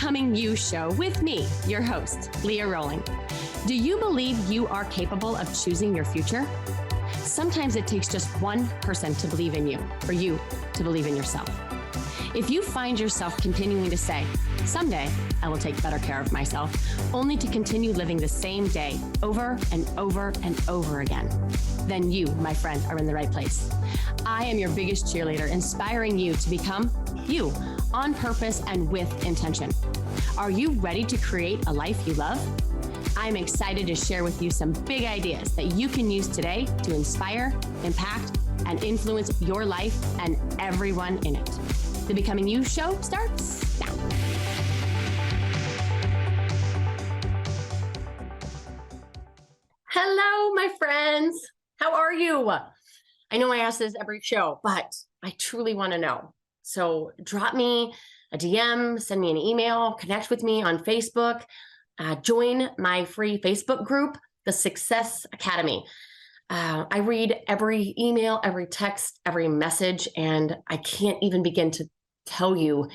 Becoming You show with me, your host, Leah Roling. Do you believe you are capable of choosing your future? Sometimes it takes just one person to believe in you, for you to believe in yourself. If you find yourself continuing to say, someday I will take better care of myself, only to continue living the same day over and over and over again, then you, my friend, are in the right place. I am your biggest cheerleader, inspiring you to become you on purpose and with intention. Are you ready to create a life you love? I'm excited to share with you some big ideas that you can use today to inspire, impact, and influence your life and everyone in it. The Becoming You show starts now. Hello, my friends. How are you? I know I ask this every show, but I truly want to know. So drop me a DM, send me an email, connect with me on Facebook, join my free Facebook group, The Success Academy. I read every email, every text, every message, and I can't even begin to tell you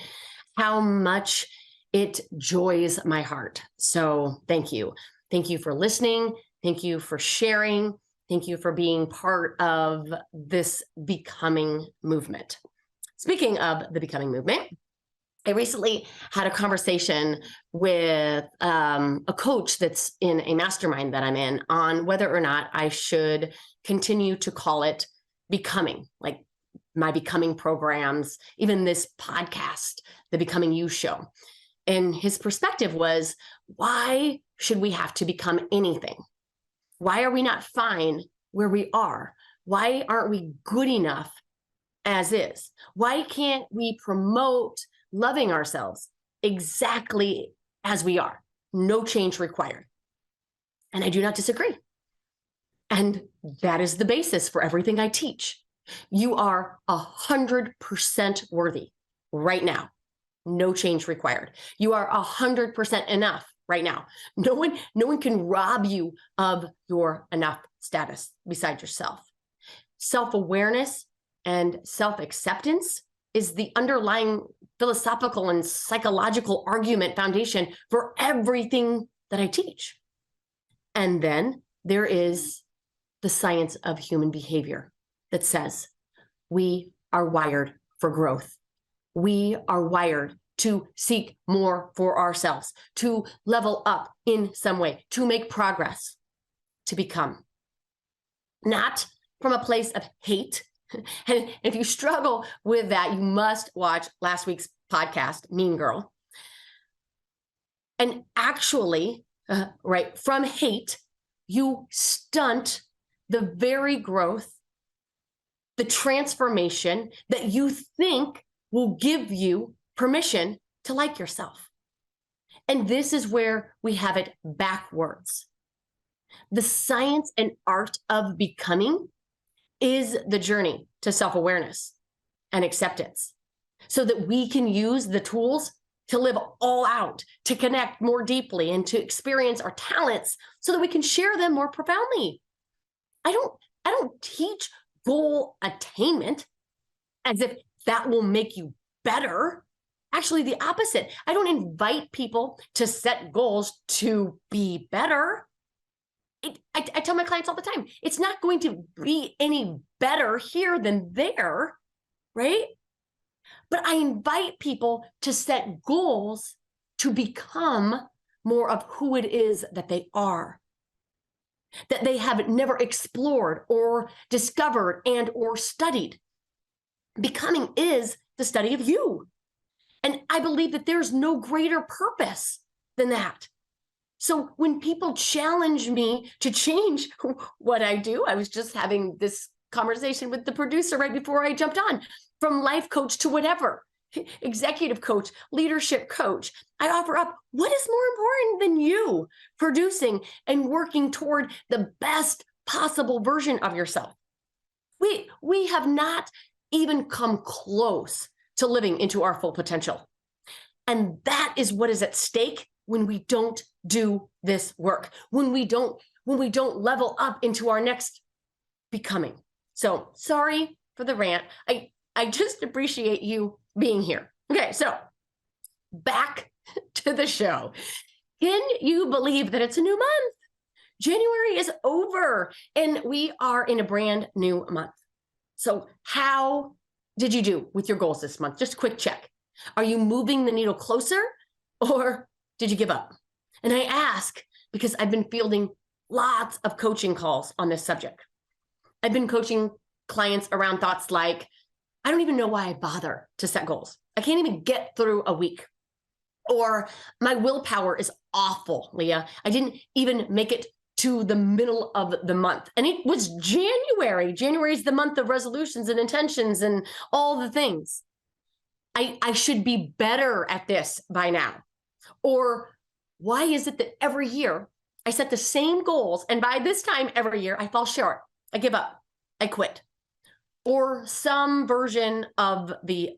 how much it joys my heart. So thank you. Thank you for listening. Thank you for sharing. Thank you for being part of this becoming movement. Speaking of the becoming movement, I recently had a conversation with a coach that's in a mastermind that I'm in on whether or not I should continue to call it becoming, like my becoming programs, even this podcast, the Becoming You show. And his perspective was, why should we have to become anything? Why are we not fine where we are? Why aren't we good enough as is? Why can't we promote loving ourselves exactly as we are? No change required. And I do not disagree. And that is the basis for everything I teach. You are 100% worthy right now. No change required. You are 100% enough right now. No one can rob you of your enough status beside yourself. Self-awareness and self-acceptance is the underlying philosophical and psychological argument foundation for everything that I teach. And then there is the science of human behavior that says we are wired for growth. We are wired to seek more for ourselves, to level up in some way, to make progress, to become. Not from a place of hate. And if you struggle with that, you must watch last week's podcast, Mean Girl. And actually, from hate, you stunt the very growth, the transformation that you think will give you permission to like yourself. And this is where we have it backwards. The science and art of becoming is the journey to self-awareness and acceptance so that we can use the tools to live all out, to connect more deeply, and to experience our talents so that we can share them more profoundly. I don't teach goal attainment as if that will make you better. Actually, the opposite. I don't invite people to set goals to be better. I tell my clients all the time, it's not going to be any better here than there, right? But I invite people to set goals to become more of who it is that they are, that they have never explored or discovered and or studied. Becoming is the study of you. And I believe that there's no greater purpose than that. So when people challenge me to change what I do, I was just having this conversation with the producer right before I jumped on, from life coach to whatever, executive coach, leadership coach. I offer up, what is more important than you producing and working toward the best possible version of yourself? We have not even come close to living into our full potential. And that is what is at stake when we don't do this work, when we don't level up into our next becoming. So sorry for the rant. I just appreciate you being here. Okay, so back to the show. Can you believe that it's a new month? January is over and we are in a brand new month. So how did you do with your goals this month? Just a quick check. Are you moving the needle closer or did you give up? And I ask because I've been fielding lots of coaching calls on this subject. I've been coaching clients around thoughts like, I don't even know why I bother to set goals. I can't even get through a week. Or my willpower is awful, Leah. I didn't even make it to the middle of the month. And it was January. January is the month of resolutions and intentions and all the things. I should be better at this by now. Or why is it that every year I set the same goals and by this time every year I fall short? I give up. I quit. Or some version of the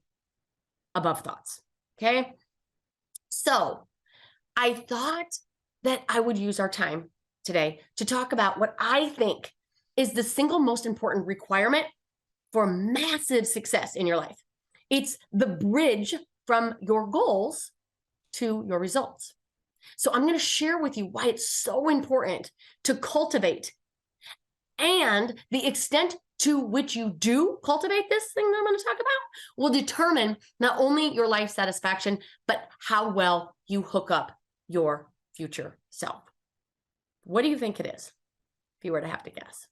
above thoughts. Okay. So I thought that I would use our time today to talk about what I think is the single most important requirement for massive success in your life. It's the bridge from your goals to your results. So I'm going to share with you why it's so important to cultivate and the extent to which you do cultivate this thing that I'm going to talk about will determine not only your life satisfaction, but how well you hook up your future self. What do you think it is, if you were to have to guess?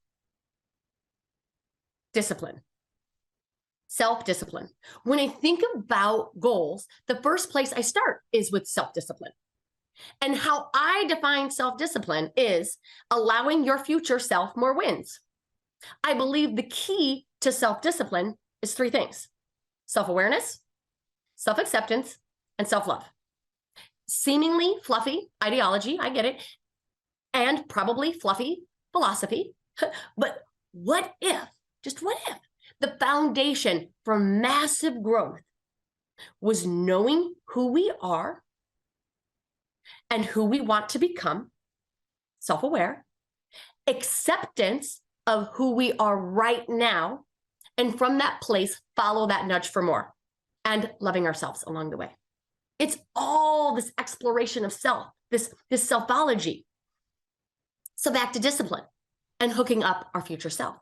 Discipline. Self-discipline. When I think about goals, the first place I start is with self-discipline. And how I define self-discipline is allowing your future self more wins. I believe the key to self-discipline is three things: self-awareness, self-acceptance, and self-love. Seemingly fluffy ideology, I get it, and probably fluffy philosophy. But what if, just what if, the foundation for massive growth was knowing who we are and who we want to become, self-aware, acceptance of who we are right now, and from that place, follow that nudge for more, and loving ourselves along the way. It's all this exploration of self, this selfology. So back to discipline and hooking up our future self.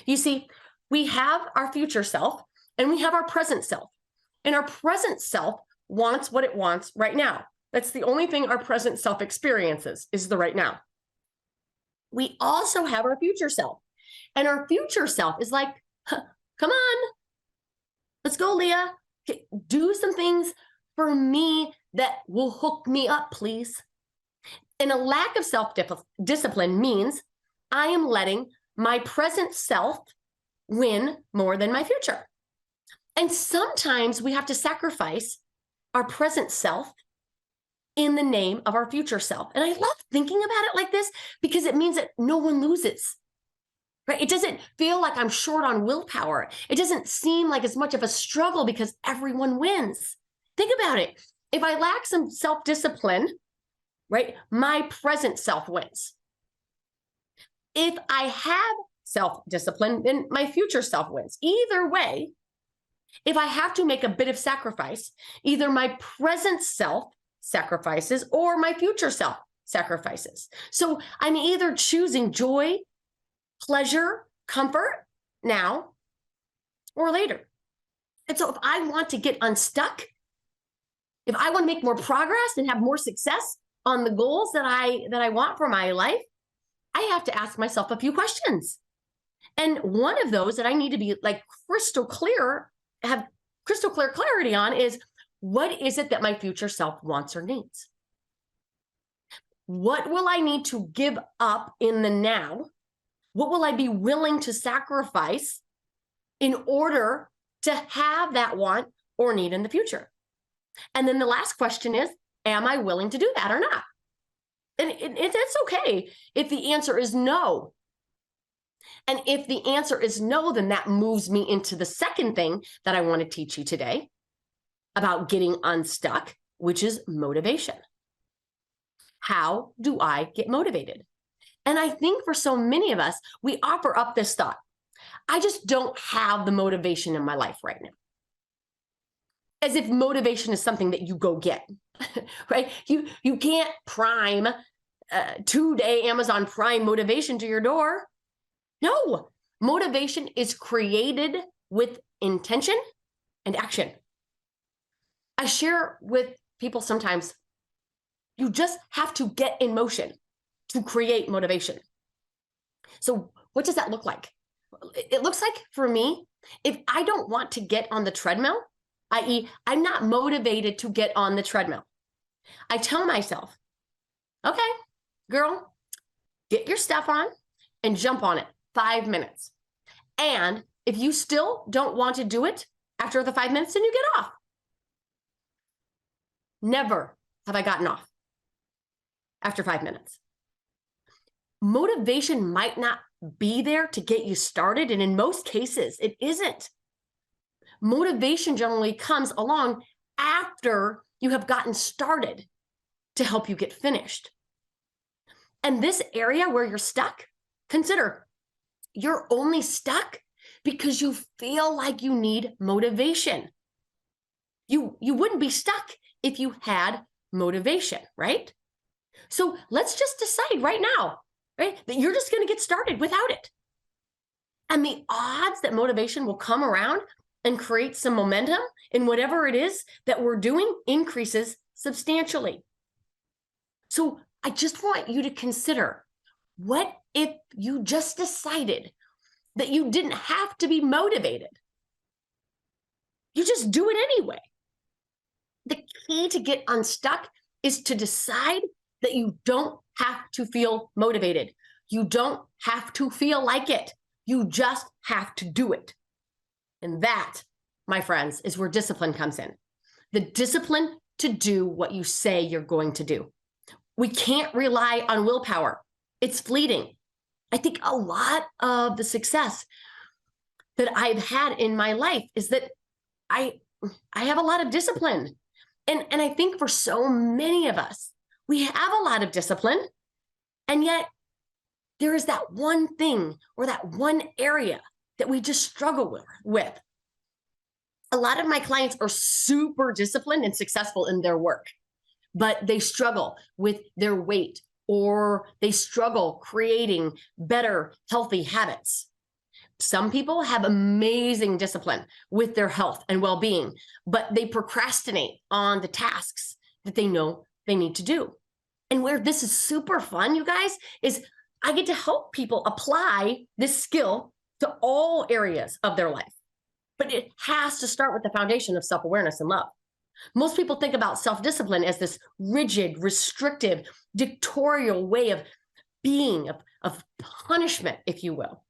You see, we have our future self and we have our present self. And our present self wants what it wants right now. That's the only thing our present self experiences is the right now. We also have our future self. And our future self is like, come on, let's go, Leah. Do some things for me that will hook me up, please. And a lack of self-discipline means I am letting my present self win more than my future. And sometimes we have to sacrifice our present self in the name of our future self. And I love thinking about it like this because it means that no one loses, right? It doesn't feel like I'm short on willpower. It doesn't seem like as much of a struggle because everyone wins. Think about it. If I lack some self-discipline, right, my present self wins. If I have self-discipline, then my future self wins. Either way, if I have to make a bit of sacrifice, either my present self sacrifices or my future self sacrifices. So I'm either choosing joy, pleasure, comfort now or later. And so if I want to get unstuck, if I want to make more progress and have more success on the goals that I want for my life, I have to ask myself a few questions. And one of those that I need to be like crystal clear, have crystal clear clarity on is, what is it that my future self wants or needs? What will I need to give up in the now? What will I be willing to sacrifice in order to have that want or need in the future? And then the last question is, am I willing to do that or not? And it's okay if the answer is no. And if the answer is no, then that moves me into the second thing that I want to teach you today about getting unstuck, which is motivation. How do I get motivated? And I think for so many of us, we offer up this thought: I just don't have the motivation in my life right now. As if motivation is something that you go get. right? You can't prime 2-day Amazon Prime motivation to your door. No, motivation is created with intention and action. I share with people sometimes, you just have to get in motion to create motivation. So what does that look like? It looks like, for me, if I don't want to get on the treadmill, i.e., I'm not motivated to get on the treadmill, I tell myself, okay, girl, get your stuff on and jump on it 5 minutes. And if you still don't want to do it after the 5 minutes, then you get off. Never have I gotten off after 5 minutes. Motivation might not be there to get you started, and in most cases, it isn't. Motivation generally comes along after you have gotten started to help you get finished. And this area where you're stuck, consider you're only stuck because you feel like you need motivation. You wouldn't be stuck if you had motivation, right? So let's just decide right now, right, that you're just going to get started without it. And the odds that motivation will come around and create some momentum in whatever it is that we're doing increases substantially. So I just want you to consider, what if you just decided that you didn't have to be motivated? You just do it anyway. The key to get unstuck is to decide that you don't have to feel motivated. You don't have to feel like it. You just have to do it. And that, my friends, is where discipline comes in. The discipline to do what you say you're going to do. We can't rely on willpower. It's fleeting. I think a lot of the success that I've had in my life is that I have a lot of discipline. And I think for so many of us, we have a lot of discipline, and yet there is that one thing or that one area that we just struggle with. A lot of my clients are super disciplined and successful in their work, but they struggle with their weight, or they struggle creating better, healthy habits. Some people have amazing discipline with their health and well-being, but they procrastinate on the tasks that they know they need to do. And where this is super fun, you guys, is I get to help people apply this skill to all areas of their life. But it has to start with the foundation of self-awareness and love. Most people think about self-discipline as this rigid, restrictive, dictatorial way of being, of punishment, if you will.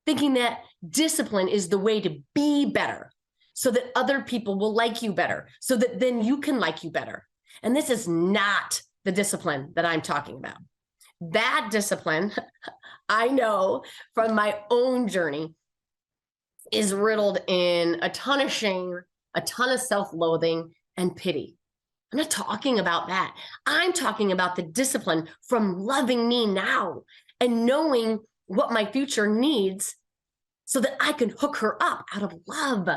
Thinking that discipline is the way to be better, so that other people will like you better, so that then you can like you better. And this is not the discipline that I'm talking about. That discipline, I know from my own journey, is riddled in a ton of shame, a ton of self-loathing, and pity. I'm not talking about that. I'm talking about the discipline from loving me now and knowing what my future needs so that I can hook her up out of love.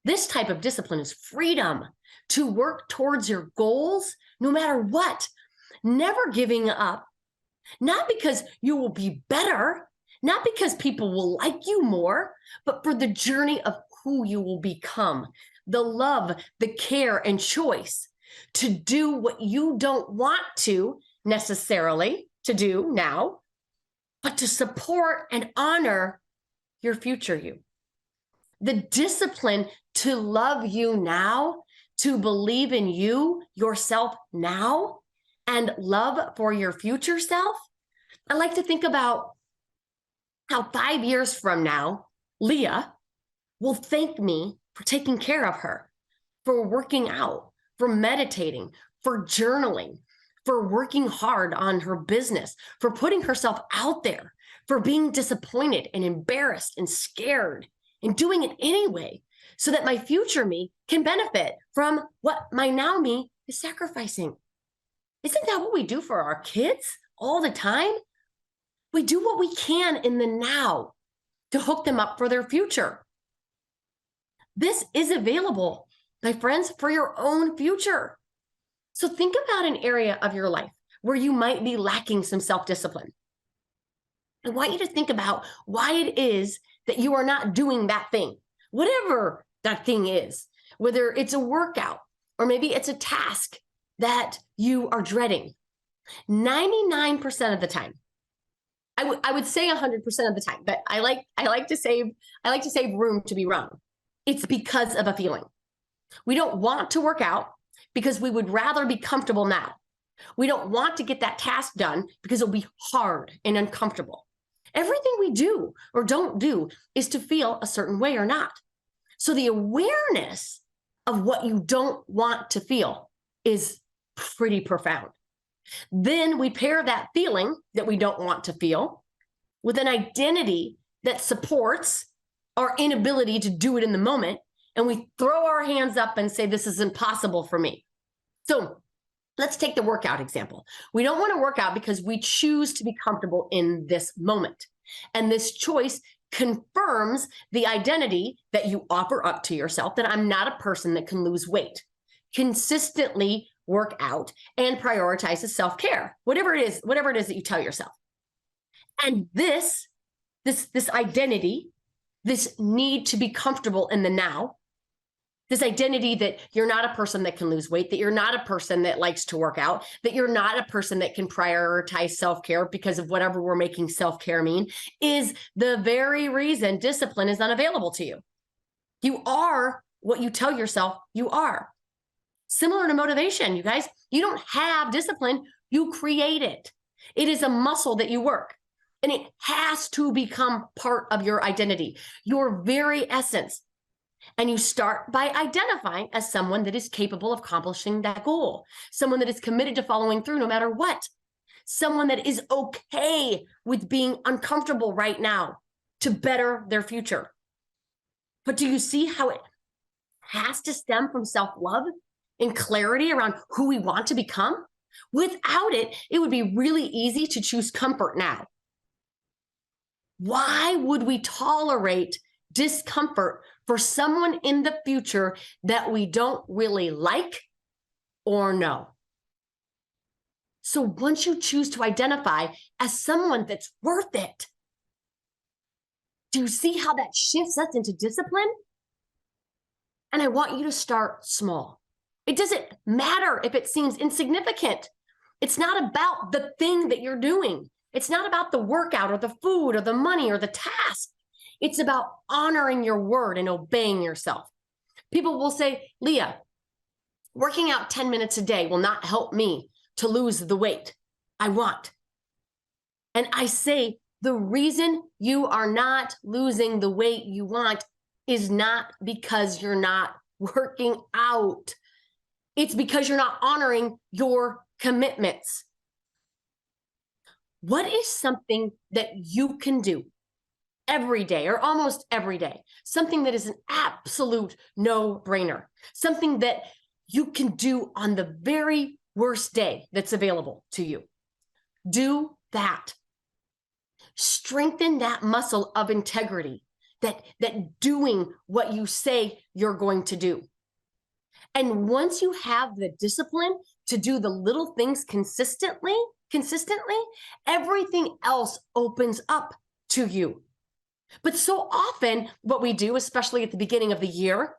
This type of discipline is freedom to work towards your goals no matter what, never giving up, not because you will be better, not because people will like you more, but for the journey of who you will become, the love, the care, and choice to do what you don't want to necessarily to do now, but to support and honor your future you. The discipline to love you now, to believe in you, yourself now, and love for your future self. I like to think about how 5 years from now, Leah will thank me for taking care of her, for working out, for meditating, for journaling, for working hard on her business, for putting herself out there, for being disappointed and embarrassed and scared and doing it anyway, so that my future me can benefit from what my now me is sacrificing. Isn't that what we do for our kids all the time? We do what we can in the now to hook them up for their future. This is available, my friends, for your own future. So think about an area of your life where you might be lacking some self-discipline. I want you to think about why it is that you are not doing that thing, whatever that thing is, whether it's a workout or maybe it's a task that you are dreading. 99% of the time, I would say 100% of the time, but I like to save room to be wrong. It's because of a feeling. We don't want to work out because we would rather be comfortable now. We don't want to get that task done because it'll be hard and uncomfortable. Everything we do or don't do is to feel a certain way or not. So the awareness of what you don't want to feel is pretty profound. Then we pair that feeling that we don't want to feel with an identity that supports our inability to do it in the moment. And we throw our hands up and say, this is impossible for me. So let's take the workout example. We don't want to work out because we choose to be comfortable in this moment. And this choice confirms the identity that you offer up to yourself, that I'm not a person that can lose weight. Consistently work out and prioritizes self-care, whatever it is that you tell yourself. And this identity, this need to be comfortable in the now, this identity that you're not a person that can lose weight, that you're not a person that likes to work out, that you're not a person that can prioritize self-care because of whatever we're making self-care mean, is the very reason discipline is unavailable to you. You are what you tell yourself you are. Similar to motivation, you guys, you don't have discipline, you create it. It is a muscle that you work, and it has to become part of your identity, your very essence. And you start by identifying as someone that is capable of accomplishing that goal, someone that is committed to following through no matter what, someone that is okay with being uncomfortable right now to better their future. But do you see how it has to stem from self-love and clarity around who we want to become? Without it, it would be really easy to choose comfort now. Why would we tolerate discomfort for someone in the future that we don't really like or know? So once you choose to identify as someone that's worth it, do you see how that shifts us into discipline? And I want you to start small. It doesn't matter if it seems insignificant. It's not about the thing that you're doing. It's not about the workout or the food or the money or the task. It's about honoring your word and obeying yourself. People will say, Leah, working out 10 minutes a day will not help me to lose the weight I want. And I say, the reason you are not losing the weight you want is not because you're not working out. It's because you're not honoring your commitments. What is something that you can do every day or almost every day? Something that is an absolute no-brainer. Something that you can do on the very worst day that's available to you. Do that. Strengthen that muscle of integrity, that doing what you say you're going to do. And once you have the discipline to do the little things consistently, everything else opens up to you. But so often what we do, especially at the beginning of the year,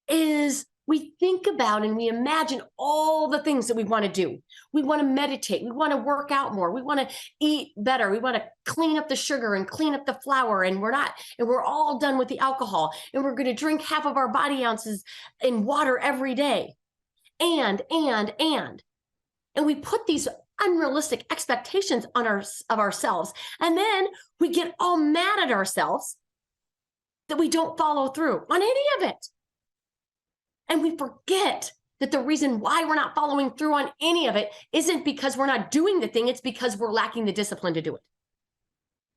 is we think about and we imagine all the things that we want to do. We want to meditate. We want to work out more. We want to eat better. We want to clean up the sugar and clean up the flour. And we're all done with the alcohol. And we're going to drink half of our body ounces in water every day. And we put these unrealistic expectations on of ourselves. And then we get all mad at ourselves that we don't follow through on any of it. And we forget that the reason why we're not following through on any of it isn't because we're not doing the thing, it's because we're lacking the discipline to do it.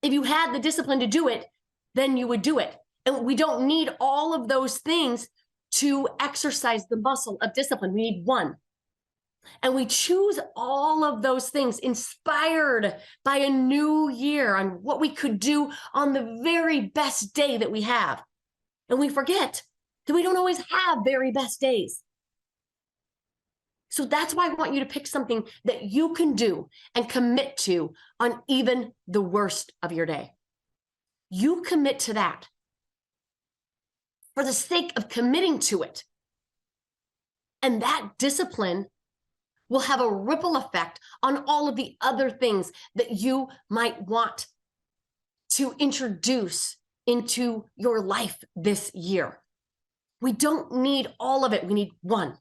If you had the discipline to do it, then you would do it. And we don't need all of those things to exercise the muscle of discipline. We need one. And we choose all of those things inspired by a new year on what we could do on the very best day that we have. And we forget that we don't always have very best days. So that's why I want you to pick something that you can do and commit to on even the worst of your day. You commit to that for the sake of committing to it. And that discipline will have a ripple effect on all of the other things that you might want to introduce into your life this year. We don't need all of it. We need one.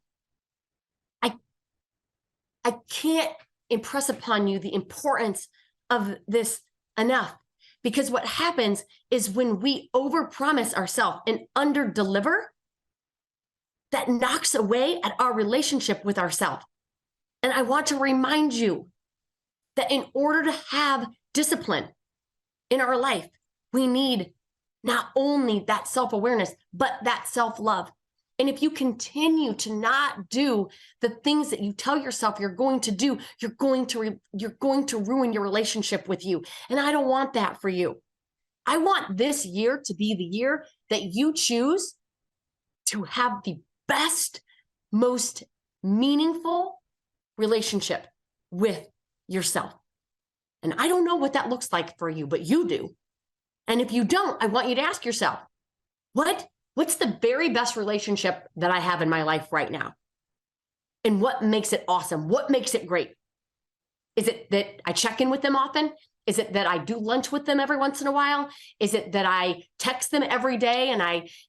I can't impress upon you the importance of this enough, because what happens is when we overpromise ourselves and underdeliver, that knocks away at our relationship with ourselves. And I want to remind you that in order to have discipline in our life, we need not only that self-awareness, but that self-love. And if you continue to not do the things that you tell yourself you're going to do, you're going to ruin your relationship with you. And I don't want that for you. I want this year to be the year that you choose to have the best, most meaningful relationship with yourself. And I don't know what that looks like for you, but you do. And if you don't, I want you to ask yourself, what's the very best relationship that I have in my life right now? And what makes it awesome? What makes it great? Is it that I check in with them often? Is it that I do lunch with them every once in a while? Is it that I text them every day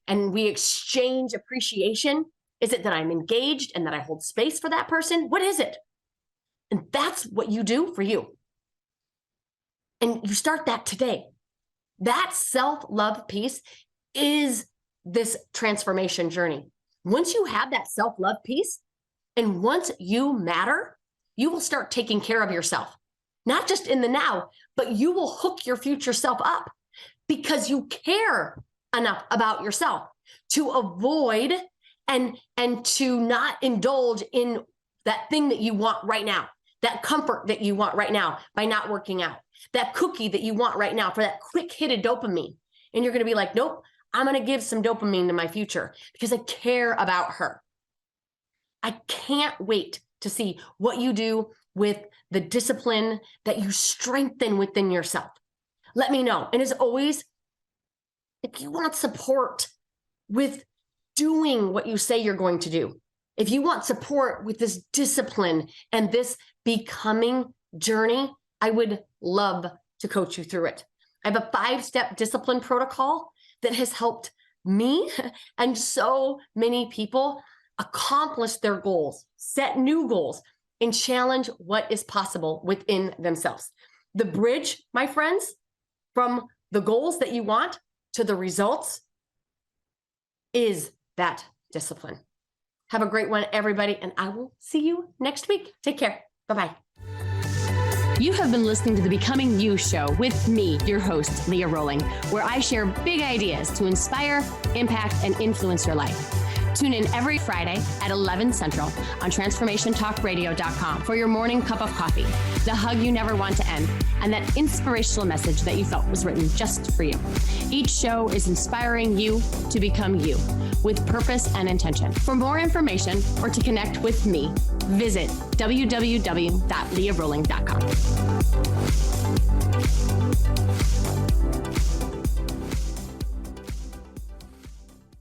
and we exchange appreciation? Is it that I'm engaged and that I hold space for that person? What is it? And that's what you do for you. And you start that today. That self-love piece is this transformation journey. Once you have that self-love piece, and once you matter, you will start taking care of yourself, not just in the now, but you will hook your future self up because you care enough about yourself to avoid and to not indulge in that thing that you want right now, that comfort that you want right now by not working out, that cookie that you want right now for that quick hit of dopamine. And you're going to be like, nope, I'm going to give some dopamine to my future because I care about her. I can't wait to see what you do with the discipline that you strengthen within yourself. Let me know. And as always, if you want support with doing what you say you're going to do, if you want support with this discipline and this becoming journey, I would love to coach you through it. I have a 5-step discipline protocol that has helped me and so many people accomplish their goals, set new goals, and challenge what is possible within themselves. The bridge, my friends, from the goals that you want to the results is that discipline. Have a great one, everybody, and I will see you next week. Take care. Bye-bye. You have been listening to the Becoming You show with me, your host, Leah Roling, where I share big ideas to inspire, impact, and influence your life. Tune in every Friday at 11 Central on transformationtalkradio.com for your morning cup of coffee, the hug you never want to end, and that inspirational message that you felt was written just for you. Each show is inspiring you to become you with purpose and intention. For more information or to connect with me, visit www.leahroling.com.